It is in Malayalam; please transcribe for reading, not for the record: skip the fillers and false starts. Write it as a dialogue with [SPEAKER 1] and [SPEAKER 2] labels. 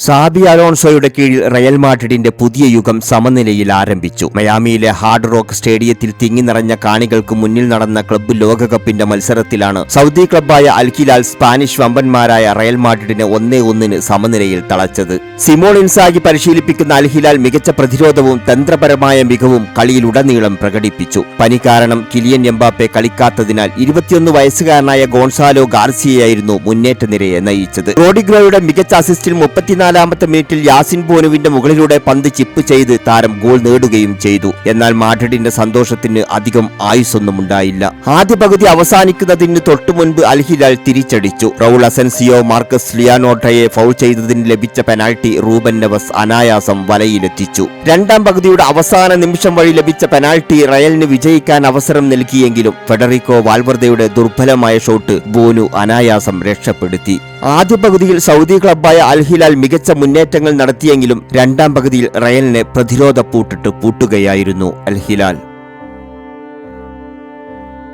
[SPEAKER 1] സാബി അലോൺസോയുടെ കീഴിൽ റയൽ മാഡ്രിഡിന്റെ പുതിയ യുഗം സമനിലയിൽ ആരംഭിച്ചു. മയാമിയിലെ ഹാർഡ് റോക്ക് സ്റ്റേഡിയത്തിൽ തിങ്ങി നിറഞ്ഞ കാണികൾക്ക് മുന്നിൽ നടന്ന ക്ലബ്ബ് ലോകകപ്പിന്റെ മത്സരത്തിലാണ് സൗദി ക്ലബ്ബായ അൽ ഹിലാൽ സ്പാനിഷ് വമ്പന്മാരായ റയൽ മാഡ്രിഡിനെ 1-1 സമനിലയിൽ തളച്ചത്. സിമോൺ ഇൻസാഗി പരിശീലിപ്പിക്കുന്ന അൽ ഹിലാൽ മികച്ച പ്രതിരോധവും തന്ത്രപരമായ മികവും കളിയിലുടനീളം പ്രകടിപ്പിച്ചു. പനി കാരണം കിലിയൻ എംബാപ്പെ കളിക്കാത്തതിനാൽ 21 വയസ്സുകാരനായ ഗോൺസാലോ ഗാർസിയയായിരുന്നു മുന്നേറ്റ നിരയെ നയിച്ചത്. റോഡിഗ്രോയുടെ മികച്ച അസിസ്റ്റിൽ 34-ാമത്തെ മിനിറ്റിൽ യാസിൻ ബോനുവിന്റെ മുകളിലൂടെ പന്ത് ചിപ്പ് ചെയ്ത് താരം ഗോൾ നേടുകയും ചെയ്തു. എന്നാൽ മാഡ്രിഡിന്റെ സന്തോഷത്തിന് അധികം ആയുസ്സൊന്നും ഉണ്ടായില്ല. ആദ്യ പകുതി അവസാനിക്കുന്നതിന് തൊട്ടുമുൻപ് അൽ ഹിലാൽ തിരിച്ചടിച്ചു. റൗൾ അസൻസിയോ മാർക്കസ് ലിയാനോട്ടയെ ഫൗൾ ചെയ്തതിന് ലഭിച്ച പെനാൽറ്റി റൂബൻ നെവസ് അനായാസം വലയിലെത്തിച്ചു. രണ്ടാം പകുതിയുടെ അവസാന നിമിഷം വഴി ലഭിച്ച പെനാൽറ്റി റയലിന് വിജയിക്കാൻ അവസരം നൽകിയെങ്കിലും ഫെഡറിക്കോ വാൽവർദയുടെ ദുർബലമായ ഷോട്ട് ബോനു അനായാസം രക്ഷപ്പെടുത്തി. ആദ്യ പകുതിയിൽ സൗദി ക്ലബ്ബായ അൽ ഹിലാൽ മികച്ച മുന്നേറ്റങ്ങൾ നടത്തിയെങ്കിലും രണ്ടാം പകുതിയിൽ റയലിനെ പ്രതിരോധ പൂട്ടിട്ട് പൂട്ടുകയായിരുന്നു അൽ ഹിലാൽ.